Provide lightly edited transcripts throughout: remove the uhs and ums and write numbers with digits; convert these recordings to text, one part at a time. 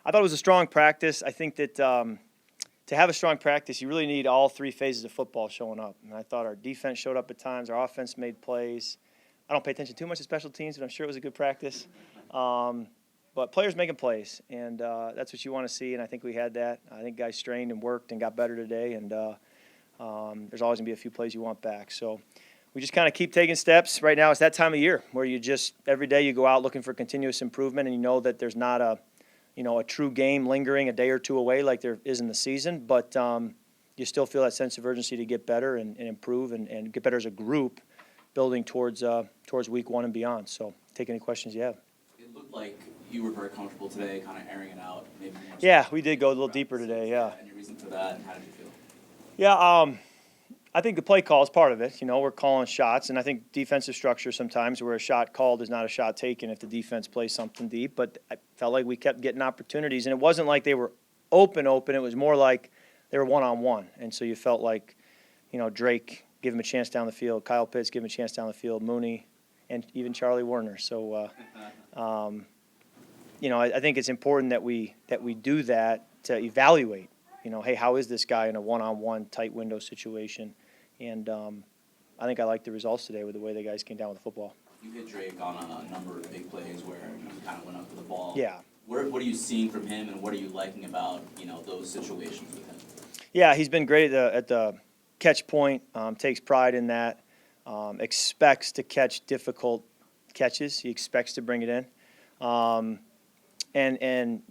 I thought it was a strong practice. I think that to have a strong practice, you really need all three phases of football showing up. And I thought our defense showed up at times. Our offense made plays. I don't pay attention too much to special teams, but I'm sure it was a good practice. But players making plays, and that's what you want to see, and I think we had that. I think guys strained and worked and got better today, and there's always going to be a few plays you want back. So we just kind of keep taking steps. Right now it's that time of year where you just every day you go out looking for continuous improvement, and you know that there's not a true game lingering a day or two away like there is in the season, but you still feel that sense of urgency to get better and improve and get better as a group, building towards week one and beyond. So take any questions you have. It looked like you were very comfortable today, kind of airing it out. Maybe yeah, we did go a little deeper today, yeah. Any reason for that, and how did you feel? Yeah, I think the play call is part of it. We're calling shots, and I think defensive structure sometimes where a shot called is not a shot taken if the defense plays something deep. But I felt like we kept getting opportunities, and it wasn't like they were open. It was more like they were one-on-one. And so you felt like, Drake give him a chance down the field, Kyle Pitts give him a chance down the field, Mooney, and even Charlie Warner. So, I think it's important that we do that to evaluate. Hey, how is this guy in a one-on-one tight window situation? And I think I like the results today with the way the guys came down with the football. You hit Drake on a number of big plays where he kind of went up to the ball. Yeah. What are you seeing from him, and what are you liking about those situations with him? Yeah, he's been great at the catch point. Takes pride in that. Expects to catch difficult catches. He expects to bring it in, and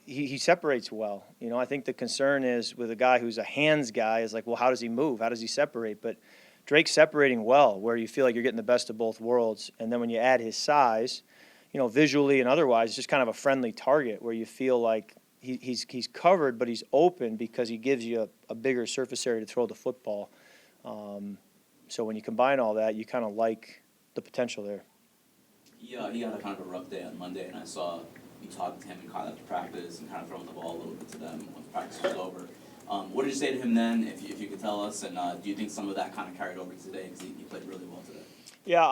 he separates well. I think the concern is with a guy who's a hands guy is like, well, how does he move? How does he separate? But Drake's separating well, where you feel like you're getting the best of both worlds. And then when you add his size, visually and otherwise, it's just kind of a friendly target where you feel like he's covered, but he's open because he gives you a bigger surface area to throw the football. So when you combine all that, you kind of like the potential there. Yeah, he had a kind of a rough day on Monday, and I saw you talked to him and Kyle after practice and kind of throwing the ball a little bit to them once practice was over. What did you say to him then, if you could tell us, and do you think some of that kind of carried over today because he played really well today? Yeah,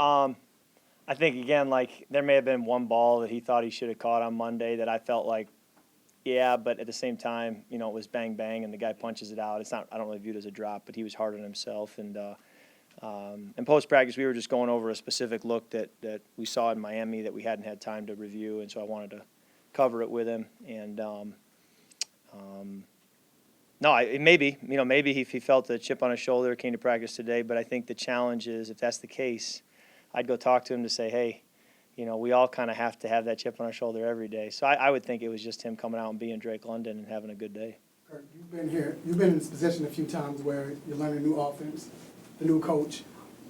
I think, again, like there may have been one ball that he thought he should have caught on Monday that I felt like, yeah, but at the same time, it was bang, bang, and the guy punches it out. It's not, I don't really view it as a drop, but he was hard on himself. And in post-practice, we were just going over a specific look that we saw in Miami that we hadn't had time to review, and so I wanted to cover it with him. And maybe if he felt the chip on his shoulder, came to practice today, but I think the challenge is, if that's the case, I'd go talk to him to say, hey, we all kind of have to have that chip on our shoulder every day. So I would think it was just him coming out and being Drake London and having a good day. Kirk, you've been in this position a few times where you're learning a new offense, the new coach.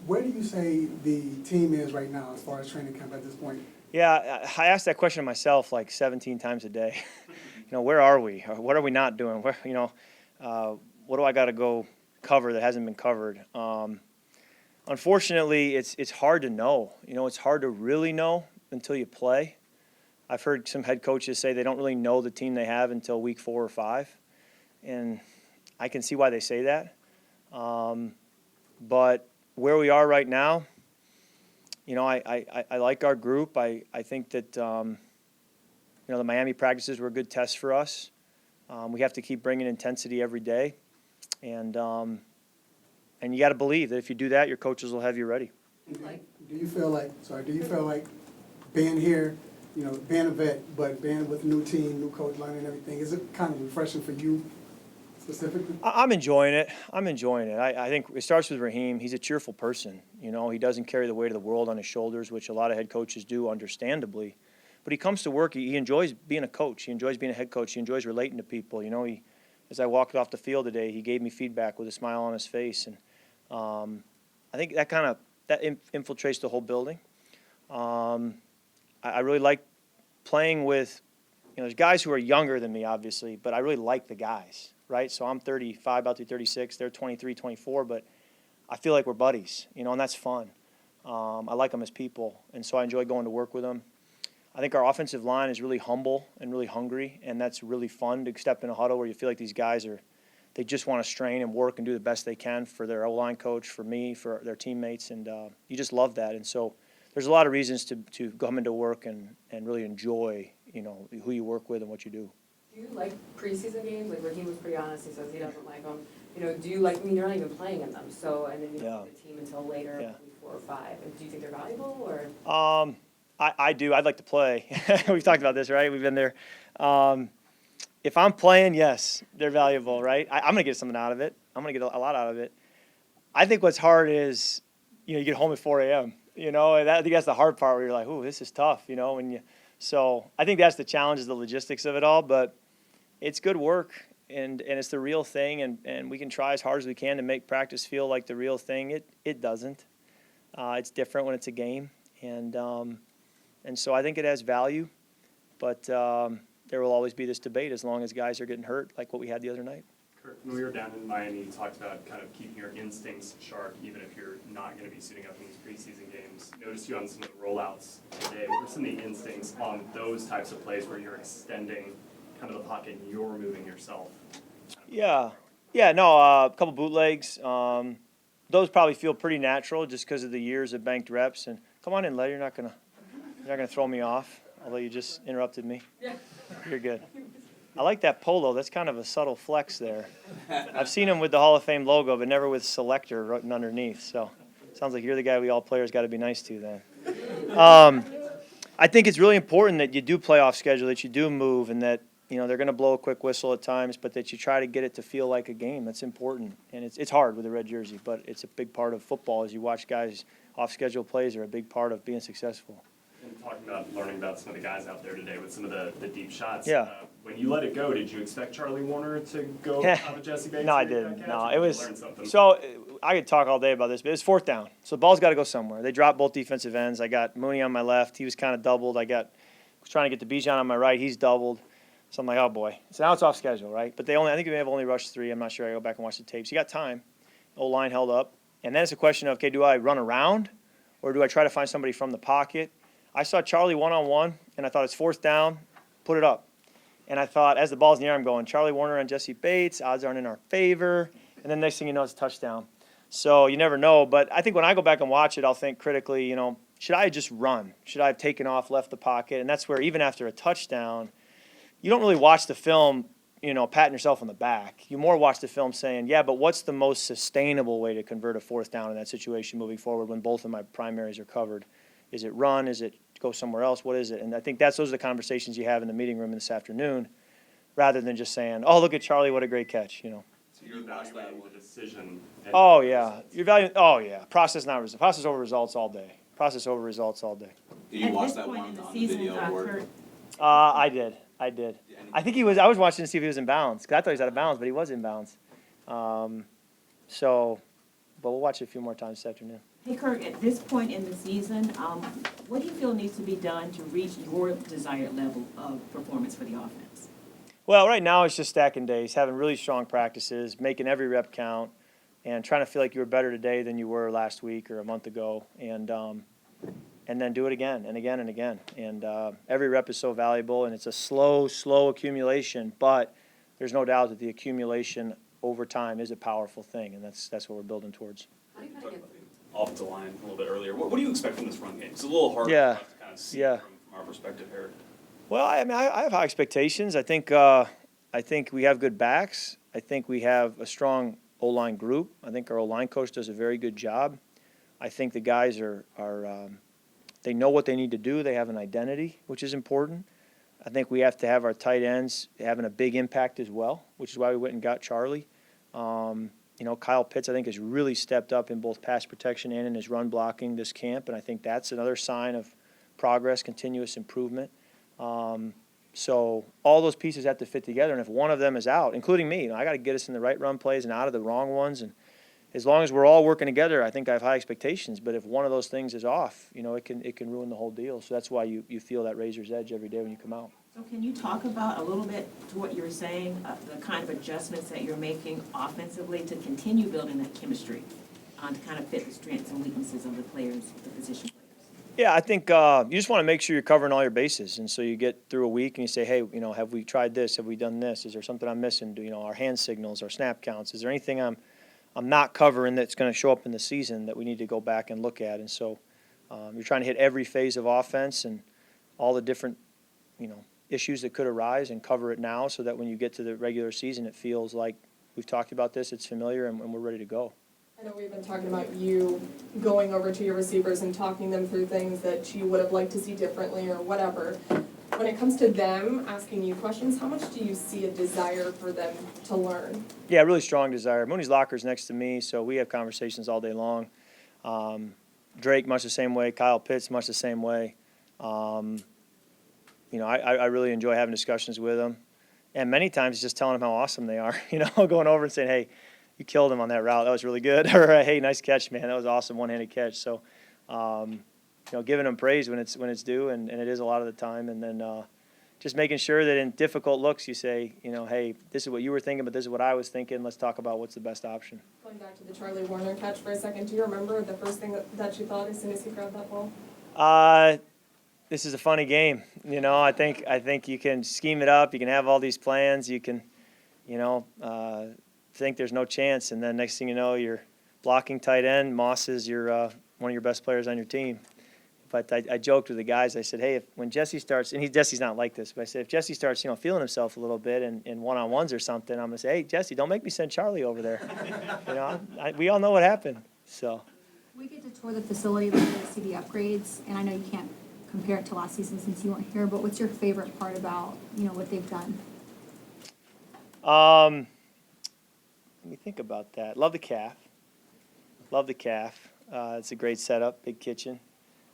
Where do you say the team is right now as far as training camp at this point? Yeah, I ask that question myself like 17 times a day. Where are we? What are we not doing? What do I got to go cover that hasn't been covered? Unfortunately, it's hard to know. It's hard to really know until you play. I've heard some head coaches say they don't really know the team they have until week 4 or 5, and I can see why they say that. But where we are right now, I like our group. I think that the Miami practices were a good test for us. We have to keep bringing intensity every day, and you got to believe that if you do that, your coaches will have you ready. Do you feel like being here, being a vet, but being with a new team, new coach, learning everything, is it kind of refreshing for you specifically? I'm enjoying it. I think it starts with Raheem. He's a cheerful person. He doesn't carry the weight of the world on his shoulders, which a lot of head coaches do, understandably. But he comes to work. He enjoys being a coach. He enjoys being a head coach. He enjoys relating to people. As I walked off the field today, he gave me feedback with a smile on his face, and I think that infiltrates the whole building. I really like playing with, there's guys who are younger than me, obviously, but I really like the guys, right? So I'm 35, about to be 36. They're 23, 24, but I feel like we're buddies, and that's fun. I like them as people, and so I enjoy going to work with them. I think our offensive line is really humble and really hungry, and that's really fun to step in a huddle where you feel like these guys they just want to strain and work and do the best they can for their O-line coach, for me, for their teammates, and you just love that. And so there's a lot of reasons to come into work and really enjoy, who you work with and what you do. Do you like preseason games? Like Raheem was pretty honest, he says he doesn't like them. Do you like, you're not even playing in them, so, and then you don't get the team until later, Yeah. week 4 or 5. And do you think they're valuable, or? I do. I'd like to play. We've talked about this, right? We've been there. If I'm playing, yes, they're valuable, right? I'm going to get something out of it. I'm going to get a lot out of it. I think what's hard is, you get home at 4 a.m., and I think that's the hard part where you're like, ooh, this is tough, So I think that's the challenge, is the logistics of it all, but it's good work, and it's the real thing, and we can try as hard as we can to make practice feel like the real thing. It doesn't. It's different when it's a game, and so I think it has value, but there will always be this debate as long as guys are getting hurt, like what we had the other night. Kirk, when we were down in Miami, you talked about kind of keeping your instincts sharp, even if you're not going to be suiting up in these preseason games. Noticed you on some of the rollouts today. What are some of the instincts on those types of plays where you're extending kind of the pocket and you're moving yourself? Yeah, a couple bootlegs. Those probably feel pretty natural just because of the years of banked reps. And come on in, Letty. You're not gonna throw me off, although you just interrupted me. Yeah. You're good. I like that polo. That's kind of a subtle flex there. I've seen him with the Hall of Fame logo, but never with selector written underneath. So sounds like you're the guy we all players got to be nice to then. I think it's really important that you do playoff schedule, that you do move, and that they're going to blow a quick whistle at times, but that you try to get it to feel like a game. That's important, and it's hard with a red jersey, but it's a big part of football. As you watch guys off schedule plays are a big part of being successful. And talking about learning about some of the guys out there today with some of the deep shots. Yeah. When you let it go, did you expect Charlie Warner to go top of Jesse Bates? No, I didn't. No, it was – so I could talk all day about this, but it was 4th down. So the ball's got to go somewhere. They dropped both defensive ends. I got Mooney on my left. He was kind of doubled. Was trying to get to Bijan on my right. He's doubled. So I'm like, oh, boy. So now it's off schedule, right? But I think they may have only rushed 3. I'm not sure. I go back and watch the tapes. You got time. O-line held up. And then it's a question of, okay, do I run around or do I try to find somebody from the pocket? I saw Charlie one-on-one, and I thought it's 4th down, put it up. And I thought, as the ball's in the air, I'm going, Charlie Warner on Jesse Bates, odds aren't in our favor. And then next thing you know, it's a touchdown. So you never know. But I think when I go back and watch it, I'll think critically, should I have just run? Should I have taken off, left the pocket? And that's where even after a touchdown, you don't really watch the film, patting yourself on the back. You more watch the film saying, yeah, but what's the most sustainable way to convert a 4th down in that situation moving forward when both of my primaries are covered? Is it run? Is it go somewhere else? What is it? And I think those are the conversations you have in the meeting room this afternoon, rather than just saying, "Oh, look at Charlie, what a great catch," So you're evaluating the decision. Oh yeah, Oh yeah, process over results all day. Process over results all day. Did you watch that one on the video board? I did. I think I was watching to see if he was in bounds, because I thought he was out of bounds, but he was in bounds. But we'll watch it a few more times this afternoon. Hey, Kirk, at this point in the season, what do you feel needs to be done to reach your desired level of performance for the offense? Well, right now it's just stacking days, having really strong practices, making every rep count, and trying to feel like you were better today than you were last week or a month ago, and then do it again and again and again. And every rep is so valuable, and it's a slow accumulation, but there's no doubt that the accumulation over time is a powerful thing, and that's what we're building towards. Offensive line a little bit earlier. What do you expect from this run game? It's a little hard Yeah. to kind of see Yeah. from our perspective here. Well, I have high expectations. I think we have good backs. I think we have a strong O-line group. I think our O-line coach does a very good job. I think the guys are they know what they need to do. They have an identity, which is important. I think we have to have our tight ends having a big impact as well, which is why we went and got Charlie. Kyle Pitts, I think, has really stepped up in both pass protection and in his run blocking this camp, and I think that's another sign of progress, continuous improvement. So all those pieces have to fit together, and if one of them is out, including me, I got to get us in the right run plays and out of the wrong ones. And as long as we're all working together, I think I have high expectations. But if one of those things is off, it can ruin the whole deal. So that's why you feel that razor's edge every day when you come out. So can you talk about a little bit to what you were saying, the kind of adjustments that you're making offensively to continue building that chemistry to kind of fit the strengths and weaknesses of the players, the position players? Yeah, I think you just want to make sure you're covering all your bases. And so you get through a week and you say, hey, have we tried this? Have we done this? Is there something I'm missing? Our hand signals, our snap counts. Is there anything I'm not covering that's going to show up in the season that we need to go back and look at? And so you're trying to hit every phase of offense and all the different, issues that could arise and cover it now so that when you get to the regular season, it feels like we've talked about this, it's familiar, and we're ready to go. I know we've been talking about you going over to your receivers and talking them through things that you would have liked to see differently or whatever. When it comes to them asking you questions, how much do you see a desire for them to learn? Yeah, really strong desire. Mooney's locker is next to me, so we have conversations all day long. Drake, much the same way. Kyle Pitts, much the same way. You know, I really enjoy having discussions with them. And many times just telling them how awesome they are, you know, going over and saying, hey, you killed him on that route. That was really good. Or, hey, nice catch, man. That was awesome, one-handed catch. So, you know, giving them praise when it's due, and it is a lot of the time. And then just making sure that in difficult looks you say, you know, hey, this is what you were thinking, but this is what I was thinking. Let's talk about what's the best option. Going back to the Charlie Warner catch for a second, do you remember the first thing that you thought as soon as he grabbed that ball? This is a funny game. You know, I think you can scheme it up. You can have all these plans. You can, you know, think there's no chance, and then next thing you know, you're blocking tight end. Moss is your one of your best players on your team. But I joked with the guys. I said, hey, when Jesse starts, and Jesse's not like this, but I said, if Jesse starts, you know, feeling himself a little bit in one-on-ones or something, I'm gonna say, hey, Jesse, don't make me send Charlie over there. You know, we all know what happened. So. We get to tour the facility later to see the upgrades, and I know you can't compare it to last season since you weren't here, but what's your favorite part about, you know, what they've done? Let me think about that. Love the calf. It's a great setup, big kitchen.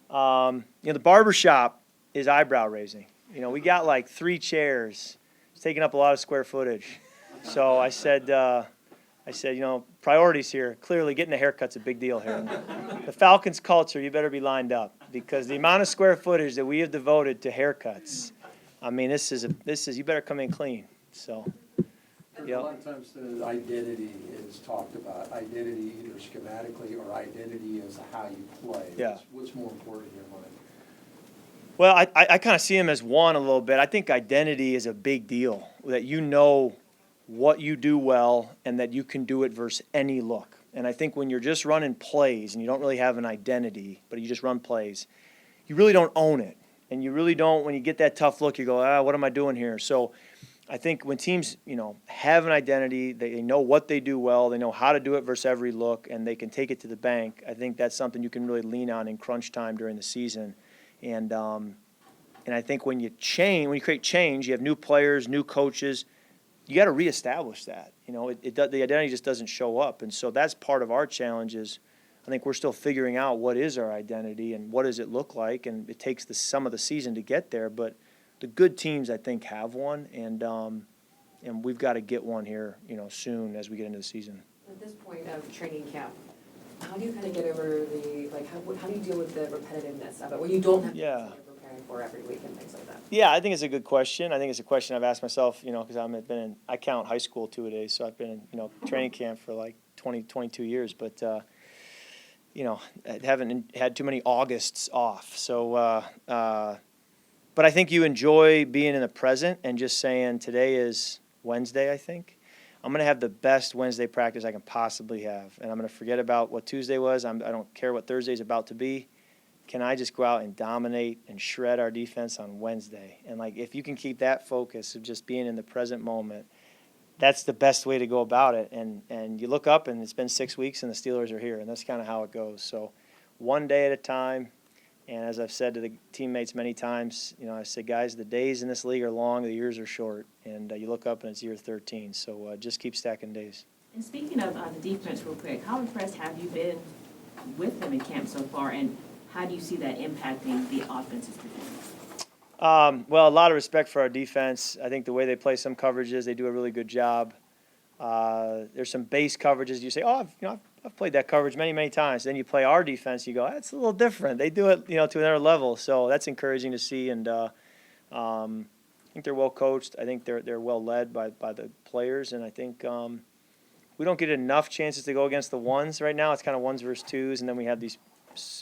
You know, the barber shop is eyebrow raising. You know, we got like 3 chairs. It's taking up a lot of square footage. So I said, you know, priorities here. Clearly, getting a haircut's a big deal here. The Falcons culture, you better be lined up because the amount of square footage that we have devoted to haircuts, I mean, this is you better come in clean. So. A lot of times the identity is talked about, identity either schematically or identity as how you play. Yeah. What's more important in your mind? Well, I kind of see him as one a little bit. I think identity is a big deal, that you know what you do well and that you can do it versus any look. And I think when you're just running plays and you don't really have an identity, but you just run plays, you really don't own it. And you really don't, when you get that tough look, you go, what am I doing here? So I think when teams, you know, have an identity, they know what they do well, they know how to do it versus every look, and they can take it to the bank. I think that's something you can really lean on in crunch time during the season. And I think when you create change, you have new players, new coaches, you got to reestablish that. You know, the identity just doesn't show up, and so that's part of our challenge. Is I think we're still figuring out what is our identity and what does it look like, and it takes some of the season to get there, but. The good teams, I think, have one, and we've got to get one here, you know, soon as we get into the season. At this point of training camp, how do you kind of get over how do you deal with the repetitiveness of it, where you don't have Yeah. things that you're preparing for every week and things like that? Yeah, I think it's a good question. I think it's a question I've asked myself, you know, because I count high school two-a-days, so I've been in, you know, training camp for like 22 years, but, you know, I haven't had too many Augusts off, so, but I think you enjoy being in the present and just saying today is Wednesday, I think. I'm going to have the best Wednesday practice I can possibly have. And I'm going to forget about what Tuesday was. I don't care what Thursday's about to be. Can I just go out and dominate and shred our defense on Wednesday? And, like, if you can keep that focus of just being in the present moment, that's the best way to go about it. And you look up, and it's been 6 weeks, and the Steelers are here. And that's kind of how it goes. So one day at a time. And as I've said to the teammates many times, you know, I said, guys, the days in this league are long, the years are short. And you look up and it's year 13. So just keep stacking days. And speaking of the defense real quick, how impressed have you been with them in camp so far, and how do you see that impacting the offense's performance? Well, a lot of respect for our defense. I think the way they play some coverages, they do a really good job. There's some base coverages you say, I've played that coverage many, many times. Then you play our defense, you go, that's a little different. They do it, you know, to another level. So that's encouraging to see. And I think they're well coached. I think they're well led by the players. And I think we don't get enough chances to go against the ones right now. It's kind of ones versus twos, and then we have these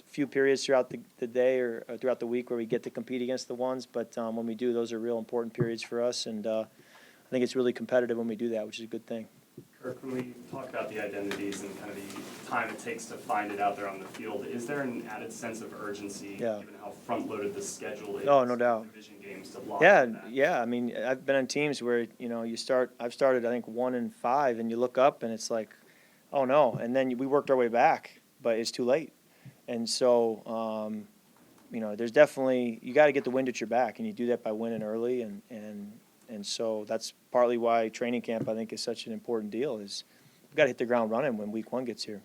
few periods throughout the day or throughout the week where we get to compete against the ones. But when we do, those are real important periods for us. And I think it's really competitive when we do that, which is a good thing. Kirk, when we talk about the identities and kind of the time it takes to find it out there on the field, is there an added sense of urgency, Yeah. given how front-loaded the schedule is? Oh, no doubt. Division games to lock Yeah, in that? yeah. I mean, I've been on teams where, I've started, I think, 1-5, and you look up and it's like, oh no. And then we worked our way back, but it's too late. And so, there's definitely, you got to get the wind at your back, and you do that by winning early. And so that's partly why training camp, I think, is such an important deal, is we've got to hit the ground running when week 1 gets here.